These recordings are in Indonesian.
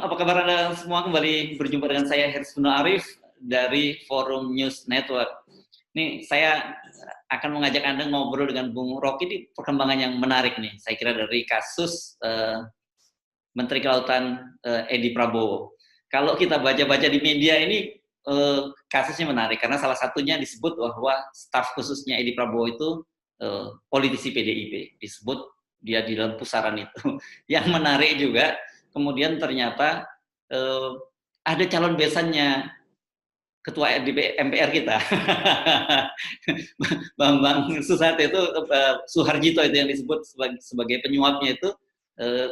Malam, apa kabar Anda semua? Kembali berjumpa dengan saya Hersvino Arif dari Forum News Network. Nih, saya akan mengajak Anda ngobrol dengan Bung Rocky di perkembangan yang menarik nih. Saya kira dari kasus Menteri Kelautan Edi Prabowo. Kalau kita baca-baca di media ini, kasusnya menarik karena salah satunya disebut bahwa staf khususnya Edi Prabowo itu politisi PDIP. Disebut dia di dalam pusaran itu. Yang menarik juga, kemudian ternyata ada calon besannya ketua MPR kita, Bambang Susatyo itu, Suharjito itu yang disebut sebagai penyuapnya itu,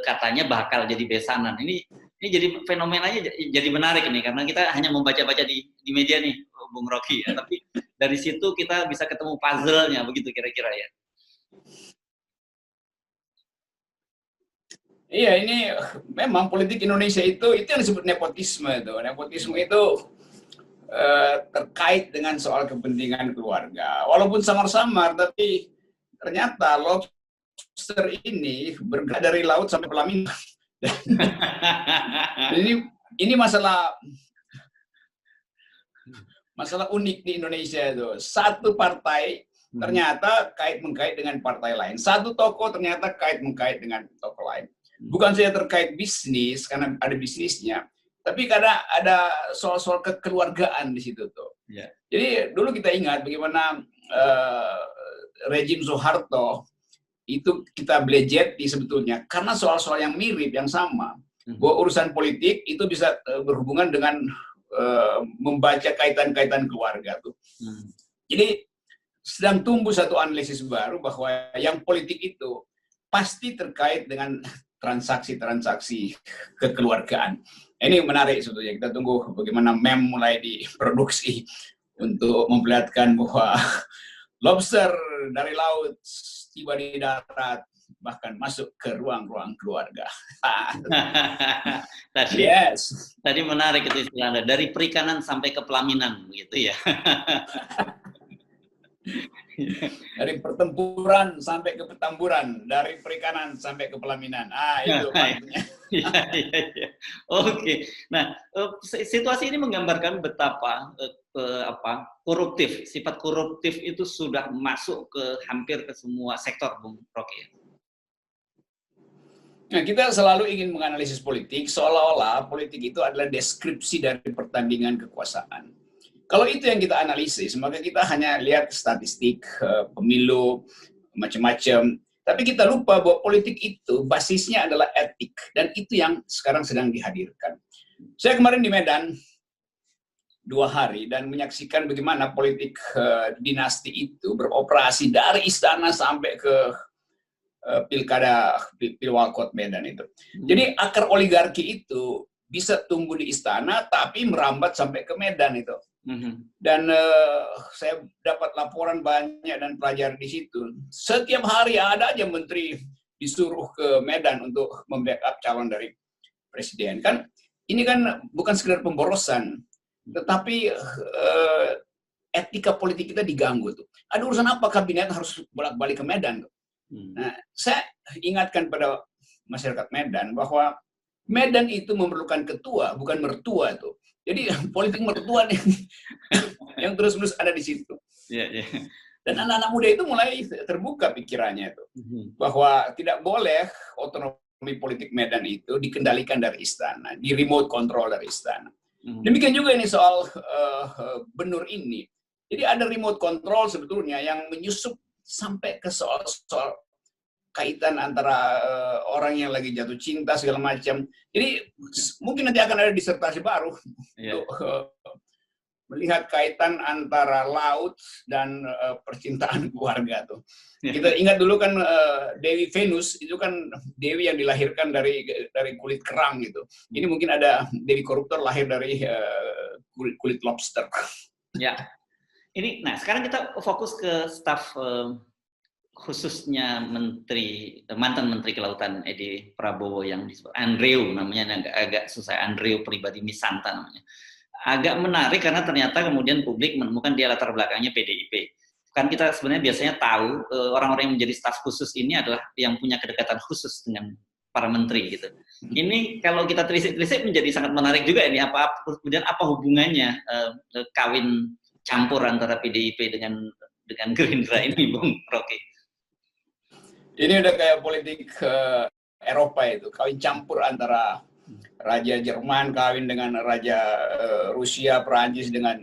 katanya bakal jadi besanan. Ini jadi fenomenanya jadi menarik nih, karena kita hanya membaca-baca di media nih, Bung Rocky ya, tapi dari situ kita bisa ketemu puzzle-nya, begitu kira-kira ya. Iya, ini memang politik Indonesia itu yang disebut nepotisme itu. Nepotisme itu terkait dengan soal kepentingan keluarga. Walaupun samar-samar, tapi ternyata lobster ini bergerak dari laut sampai pelaminan. ini masalah unik di Indonesia itu. Satu partai ternyata kait-mengkait dengan partai lain. Satu toko ternyata kait-mengkait dengan toko lain. Bukan saja terkait bisnis, karena ada bisnisnya, tapi karena ada soal-soal kekeluargaan di situ tuh. Yeah. Jadi dulu kita ingat bagaimana rejim Soeharto itu kita belejeti sebetulnya karena soal-soal yang mirip, yang sama. Bahwa urusan politik itu bisa berhubungan dengan membaca kaitan-kaitan keluarga tuh. Jadi sedang tumbuh satu analisis baru bahwa yang politik itu pasti terkait dengan transaksi-transaksi kekeluargaan. Ini menarik sebetulnya. Kita tunggu bagaimana meme mulai diproduksi untuk memperlihatkan bahwa lobster dari laut tiba di darat, bahkan masuk ke ruang-ruang keluarga. Tadi menarik itu istilah Anda, dari perikanan sampai ke pelaminan, begitu ya. Dari pertempuran sampai ke petamburan, dari perikanan sampai ke pelaminan. Itu maksudnya. Ya. Oke. Nah, situasi ini menggambarkan betapa koruptif, sifat koruptif itu sudah masuk ke hampir ke semua sektor, Bung Rocky. Nah, kita selalu ingin menganalisis politik seolah-olah politik itu adalah deskripsi dari pertandingan kekuasaan. Kalau itu yang kita analisis, maka kita hanya lihat statistik, pemilu, macam-macam. Tapi kita lupa bahwa politik itu basisnya adalah etik. Dan itu yang sekarang sedang dihadirkan. Saya kemarin di Medan 2 hari dan menyaksikan bagaimana politik dinasti itu beroperasi dari istana sampai ke Pilwalkot Medan itu. Jadi akar oligarki itu bisa tumbuh di istana tapi merambat sampai ke Medan itu. Dan saya dapat laporan banyak dan pelajari di situ. Setiap hari ada aja menteri disuruh ke Medan untuk membackup calon dari presiden. Kan ini kan bukan sekedar pemborosan, tetapi etika politik kita diganggu tuh. Ada urusan apa kabinet harus bolak-balik ke Medan tuh. Nah, saya ingatkan pada masyarakat Medan bahwa Medan itu memerlukan ketua, bukan mertua tuh. Jadi politik mertua nih yang terus-menerus ada di situ. Dan anak-anak muda itu mulai terbuka pikirannya itu bahwa tidak boleh otonomi politik Medan itu dikendalikan dari istana, di remote control dari istana. Demikian juga ini soal benur ini. Jadi ada remote control sebetulnya yang menyusup sampai ke soal-soal kaitan antara orang yang lagi jatuh cinta segala macam. Jadi mungkin nanti akan ada disertasi baru untuk melihat kaitan antara laut dan percintaan keluarga tuh. Kita ingat dulu kan Dewi Venus itu kan dewi yang dilahirkan dari kulit kerang gitu. Ini mungkin ada dewi koruptor lahir dari kulit lobster. Ya. Ini nah sekarang kita fokus ke staf khususnya mantan Menteri Kelautan Edi Prabowo yang disebut Andrew namanya, agak susah, Andrew pribadi Misanta namanya. Agak menarik karena ternyata kemudian publik menemukan dia latar belakangnya PDIP. Kan kita sebenarnya biasanya tahu orang-orang yang menjadi staf khusus ini adalah yang punya kedekatan khusus dengan para menteri gitu. Ini kalau kita telisik-telisik menjadi sangat menarik juga ini. Kemudian apa hubungannya kawin campur antara PDIP dengan Gerindra ini, Bung Rocky? Ini udah kayak politik Eropa itu, kawin campur antara Raja Jerman kawin dengan Raja Rusia, Perancis dengan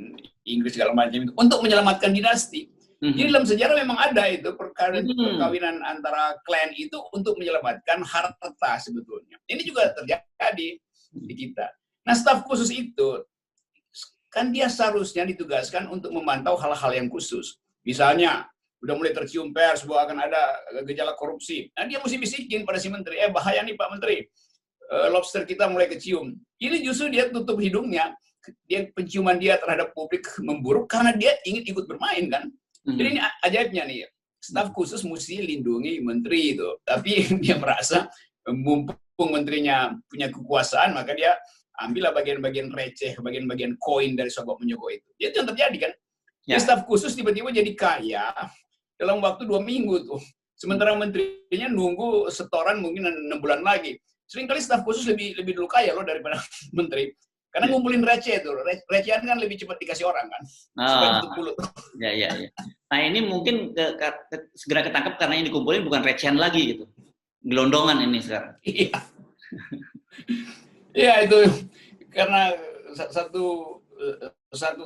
Inggris segala macam itu untuk menyelamatkan dinasti. Jadi dalam sejarah memang ada itu perkawinan antara klan itu untuk menyelamatkan harta sebetulnya. Ini juga terjadi di kita. Nah, staf khusus itu kan dia seharusnya ditugaskan untuk memantau hal-hal yang khusus. Misalnya udah mulai tercium pers bahwa akan ada gejala korupsi. Nah, dia mesti bisikin pada si menteri, bahaya nih Pak Menteri, lobster kita mulai kecium. Ini justru dia tutup hidungnya, penciuman dia terhadap publik memburuk karena dia ingin ikut bermain kan. Jadi ini ajaibnya nih, staf khusus mesti lindungi menteri itu, tapi dia merasa mumpung menterinya punya kekuasaan, maka dia ambillah bagian-bagian receh, bagian-bagian koin dari sogok menyogok itu. Itu yang terjadi kan. Ya. Staf khusus tiba-tiba jadi kaya dalam waktu 2 minggu tuh. Sementara menterinya nunggu setoran mungkin 6 bulan lagi. Seringkali staf khusus lebih dulu kaya loh daripada menteri. Karena ngumpulin receh itu. Recehan kan lebih cepat dikasih orang kan. Supaya tutup mulut. Ya. Nah ini mungkin segera ketangkap karena yang dikumpulin bukan recehan lagi gitu. Gelondongan ini sekarang. Iya. Iya itu. Karena satu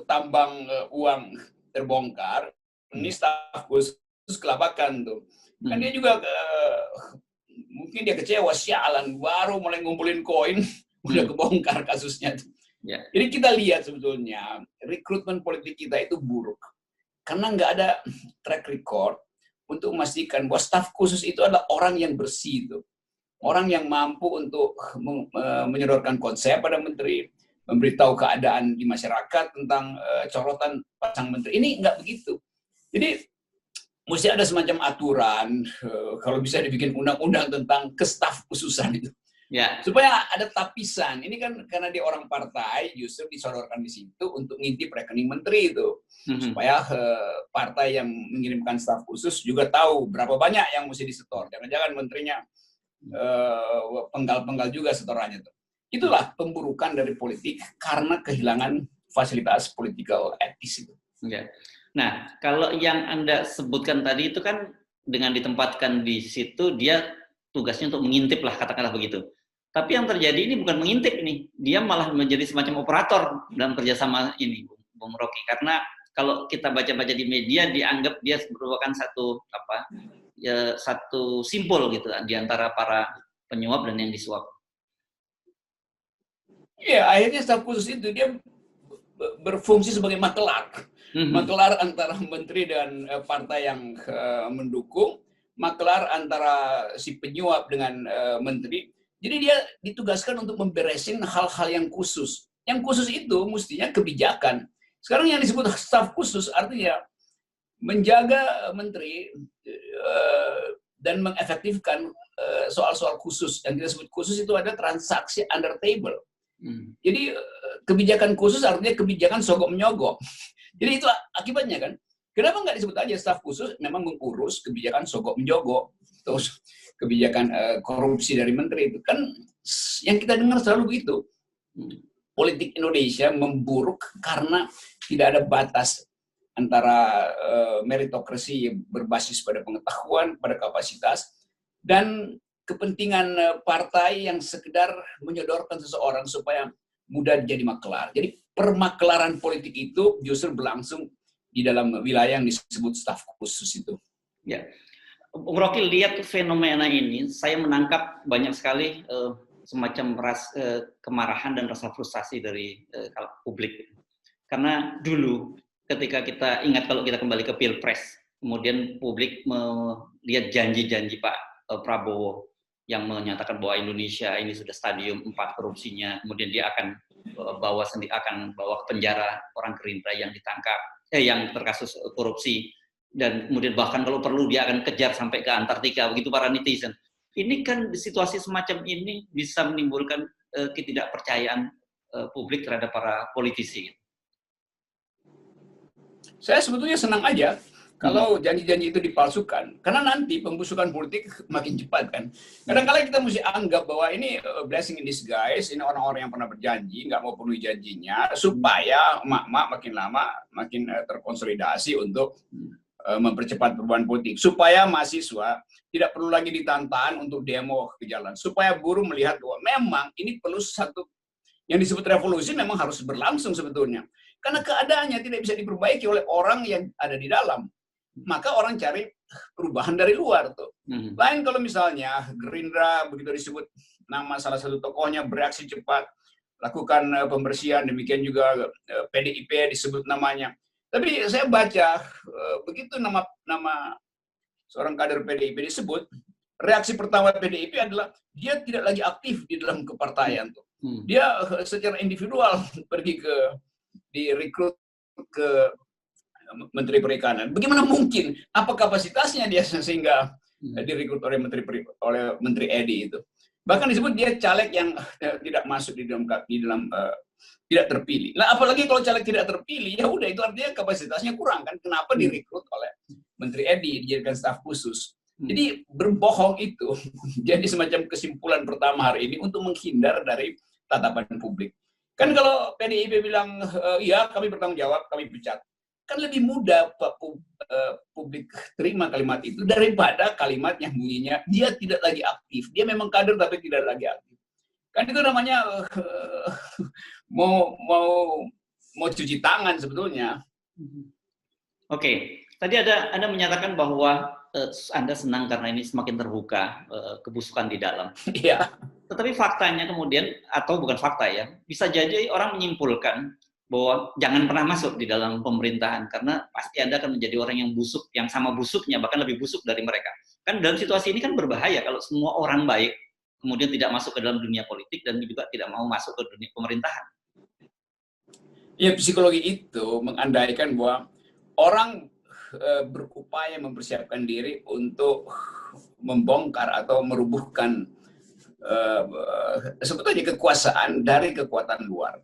tambang uang terbongkar, ini staf khusus kelabakan tuh. Kan dia juga mungkin dia kecewa, sialan baru mulai ngumpulin koin, udah kebongkar kasusnya tuh. Yeah. Jadi kita lihat sebetulnya rekrutmen politik kita itu buruk karena nggak ada track record untuk memastikan bahwa staf khusus itu adalah orang yang bersih itu, orang yang mampu untuk menyodorkan konsep pada menteri, memberitahu keadaan di masyarakat tentang corotan pasang menteri. Ini nggak begitu. Jadi mesti ada semacam aturan, kalau bisa dibikin undang-undang tentang kestaf khususan itu. Ya. Supaya ada tapisan. Ini kan karena dia orang partai, justru disodorkan di situ untuk ngintip rekening menteri itu. Supaya partai yang mengirimkan staf khusus juga tahu berapa banyak yang mesti disetor. Jangan-jangan menterinya penggal-penggal juga setorannya itu. Itulah pemburukan dari politik karena kehilangan fasilitas political etis itu. Ya. Nah, kalau yang Anda sebutkan tadi itu kan dengan ditempatkan di situ, dia tugasnya untuk mengintip lah, katakanlah begitu. Tapi yang terjadi ini bukan mengintip ini, dia malah menjadi semacam operator dalam kerjasama ini, Bung Rocky. Karena kalau kita baca-baca di media, dianggap dia merupakan satu simpul gitu di antara para penyuap dan yang disuap. Iya, akhirnya staf khusus itu dia berfungsi sebagai makelar. Makelar antara menteri dan partai yang mendukung, makelar antara si penyuap dengan menteri. Jadi dia ditugaskan untuk memberesin hal-hal yang khusus. Yang khusus itu mestinya kebijakan. Sekarang yang disebut staf khusus artinya menjaga menteri dan mengefektifkan soal-soal khusus. Yang kita sebut khusus itu ada transaksi under table. Jadi kebijakan khusus artinya kebijakan sogok menyogok. Jadi itu akibatnya kan. Kenapa nggak disebut aja staf khusus memang mengurus kebijakan sogok menyogok, terus kebijakan korupsi dari menteri itu kan yang kita dengar selalu begitu. Politik Indonesia memburuk karena tidak ada batas antara meritokrasi berbasis pada pengetahuan, pada kapasitas, dan kepentingan partai yang sekedar menyodorkan seseorang supaya mudah jadi makelar. Jadi permakelaran politik itu justru berlangsung di dalam wilayah yang disebut staf khusus itu. Ya. Bung Rocky, lihat fenomena ini, saya menangkap banyak sekali semacam kemarahan dan rasa frustasi dari publik. Karena dulu ketika kita ingat kalau kita kembali ke Pilpres, kemudian publik melihat janji-janji Pak Prabowo yang menyatakan bahwa Indonesia ini sudah stadium 4 korupsinya, kemudian dia akan bawa ke penjara orang Gerindra yang ditangkap, yang terkasus korupsi, dan kemudian bahkan kalau perlu dia akan kejar sampai ke Antartika, begitu para netizen. Ini kan situasi semacam ini bisa menimbulkan ketidakpercayaan publik terhadap para politisi. Saya sebetulnya senang aja Kalau janji-janji itu dipalsukan, karena nanti pembusukan politik makin cepat kan. Kadang-kadang kita mesti anggap bahwa ini blessing in disguise, ini orang-orang yang pernah berjanji, nggak mau penuhi janjinya, supaya emak-emak makin lama makin terkonsolidasi untuk mempercepat perubahan politik. Supaya mahasiswa tidak perlu lagi ditantang untuk demo ke jalan. Supaya buruh melihat bahwa memang ini perlu satu yang disebut revolusi memang harus berlangsung sebetulnya. Karena keadaannya tidak bisa diperbaiki oleh orang yang ada di dalam. Maka orang cari perubahan dari luar tuh. Lain kalau misalnya Gerindra begitu disebut nama salah satu tokohnya bereaksi cepat, lakukan pembersihan, demikian juga PDIP disebut namanya. Tapi saya baca begitu nama seorang kader PDIP disebut, reaksi pertama PDIP adalah dia tidak lagi aktif di dalam kepartaian tuh. Dia secara individual pergi direkrut ke Menteri Perikanan. Bagaimana mungkin? Apa kapasitasnya dia sehingga direkrut oleh Menteri Edi itu? Bahkan disebut dia caleg yang tidak masuk di dalam tidak terpilih. Nah, apalagi kalau caleg tidak terpilih, ya udah itu artinya kapasitasnya kurang kan? Kenapa direkrut oleh Menteri Edi dijadikan staf khusus? Jadi berbohong itu jadi semacam kesimpulan pertama hari ini untuk menghindar dari tatapan publik. Kan kalau PDIP bilang iya kami bertanggung jawab, kami pecat. Kan lebih mudah publik terima kalimat itu daripada kalimat yang bunyinya dia tidak lagi aktif. Dia memang kader tapi tidak lagi aktif. Kan itu namanya mau cuci tangan sebetulnya. Oke. Tadi Anda menyatakan bahwa Anda senang karena ini semakin terbuka kebusukan di dalam. Iya. Tetapi faktanya kemudian, atau bukan fakta ya, bisa jadi orang menyimpulkan bahwa jangan pernah masuk di dalam pemerintahan karena pasti Anda akan menjadi orang yang busuk, yang sama busuknya, bahkan lebih busuk dari mereka. Kan dalam situasi ini kan berbahaya kalau semua orang baik kemudian tidak masuk ke dalam dunia politik dan juga tidak mau masuk ke dunia pemerintahan. Ya, psikologi itu mengandaikan bahwa orang berupaya mempersiapkan diri untuk membongkar atau merubuhkan sebetulnya kekuasaan dari kekuatan luar.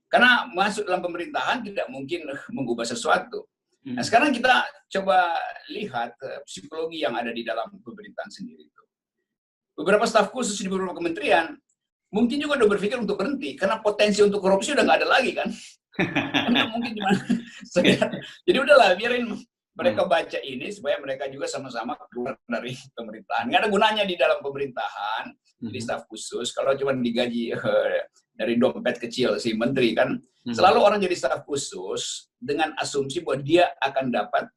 Karena masuk dalam pemerintahan tidak mungkin mengubah sesuatu. Nah, sekarang kita coba lihat psikologi yang ada di dalam pemerintahan sendiri itu. Beberapa staf khusus di beberapa kementerian mungkin juga udah berpikir untuk berhenti karena potensi untuk korupsi udah nggak ada lagi kan. Nggak mungkin gimana. Jadi udahlah biarin mereka baca ini supaya mereka juga sama-sama keluar dari pemerintahan. Nggak ada gunanya di dalam pemerintahan di staf khusus kalau cuma digaji dari dompet kecil si menteri kan. Selalu orang jadi staf khusus dengan asumsi bahwa dia akan dapat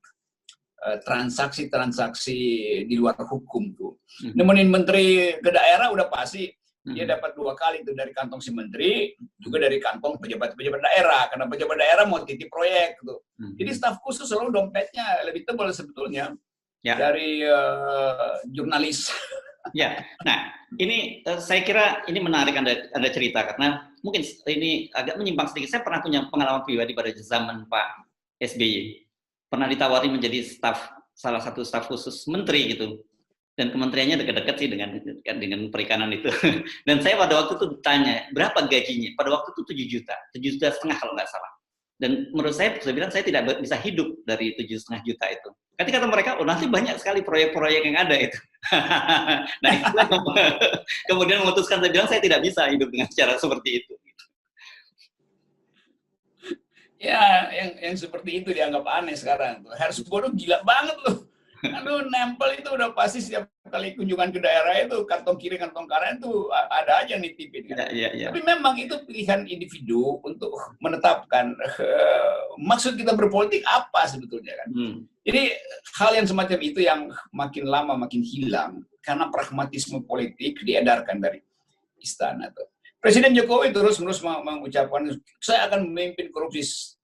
transaksi-transaksi di luar hukum tuh. Nemenin menteri ke daerah udah pasti dia dapat 2 kali tuh dari kantong si menteri, juga dari kantong pejabat-pejabat daerah. Karena pejabat daerah mau titip proyek tuh. Jadi staf khusus selalu dompetnya lebih tebal sebetulnya dari jurnalis. Ya, nah ini saya kira ini menarik Anda cerita karena mungkin ini agak menyimpang sedikit. Saya pernah punya pengalaman pribadi pada zaman Pak SBY. Pernah ditawari menjadi salah satu staf khusus menteri gitu. Dan kementeriannya dekat-dekat sih dengan perikanan itu. Dan saya pada waktu itu ditanya, berapa gajinya? Pada waktu itu 7 juta. 7,5 juta kalau nggak salah. Dan menurut saya bilang saya tidak bisa hidup dari 7,5 juta itu. Nanti kata mereka, oh nanti banyak sekali proyek-proyek yang ada itu. Nah itulah kemudian memutuskan, saya bilang saya tidak bisa hidup dengan cara seperti itu. Ya, yang seperti itu dianggap aneh sekarang. Harus bodoh gila banget loh. Aduh, nempel itu udah pasti setiap kali kunjungan ke daerah itu, kantong kiri, kantong kanan itu ada aja nitipin. Kan? Ya. Tapi memang itu pilihan individu untuk menetapkan maksud kita berpolitik apa sebetulnya kan. Jadi hal yang semacam itu yang makin lama makin hilang karena pragmatisme politik diedarkan dari istana tuh. Presiden Jokowi terus-menerus mengucapkan saya akan memimpin korupsi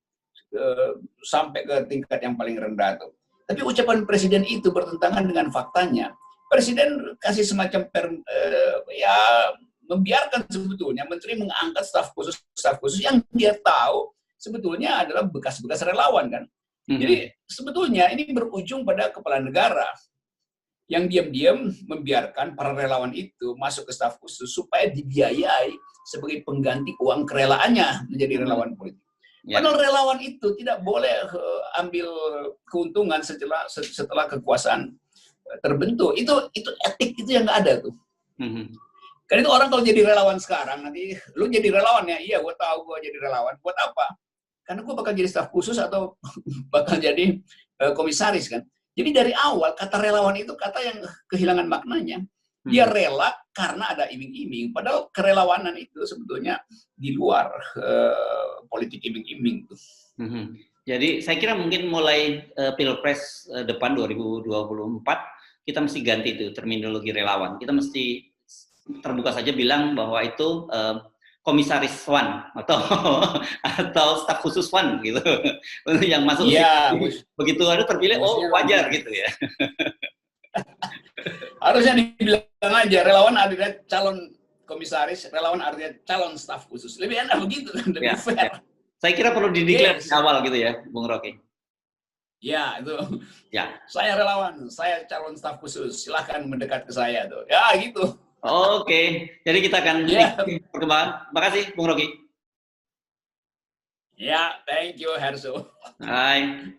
sampai ke tingkat yang paling rendah tuh. Tapi ucapan presiden itu bertentangan dengan faktanya. Presiden kasih semacam membiarkan sebetulnya menteri mengangkat staf khusus yang dia tahu sebetulnya adalah bekas-bekas relawan kan. Jadi sebetulnya ini berujung pada kepala negara yang diam-diam membiarkan para relawan itu masuk ke staf khusus supaya dibiayai sebagai pengganti uang kerelaannya menjadi relawan politik. Padahal relawan itu tidak boleh ambil keuntungan setelah kekuasaan terbentuk. Itu etik itu yang nggak ada tuh. Karena itu orang kalau jadi relawan sekarang, nanti lu jadi relawan ya, iya gue tahu gue jadi relawan. Buat apa? Karena gue bakal jadi staf khusus atau bakal jadi komisaris kan. Jadi dari awal kata relawan itu kata yang kehilangan maknanya. Dia rela karena ada iming-iming. Padahal kerelawanan itu sebetulnya di luar politik iming-iming. Jadi saya kira mungkin mulai Pilpres depan 2024, kita mesti ganti itu terminologi relawan. Kita mesti terbuka saja bilang bahwa itu komisaris one atau staf khusus one gitu. Yang masuk begitu ada terpilih, wajar gitu ya. Harusnya dibilang aja relawan artinya calon komisaris, relawan artinya calon staf khusus. Lebih enak begitu kan, lebih fair. Ya. Saya kira perlu dideklar awal gitu ya, Bung Rocky. Ya, itu. Ya. Saya relawan, saya calon staf khusus. Silahkan mendekat ke saya tuh. Ya, gitu. Oke. Jadi kita akan perkembangan. Makasih, Bung Rocky. Ya, thank you, Herso. Bye.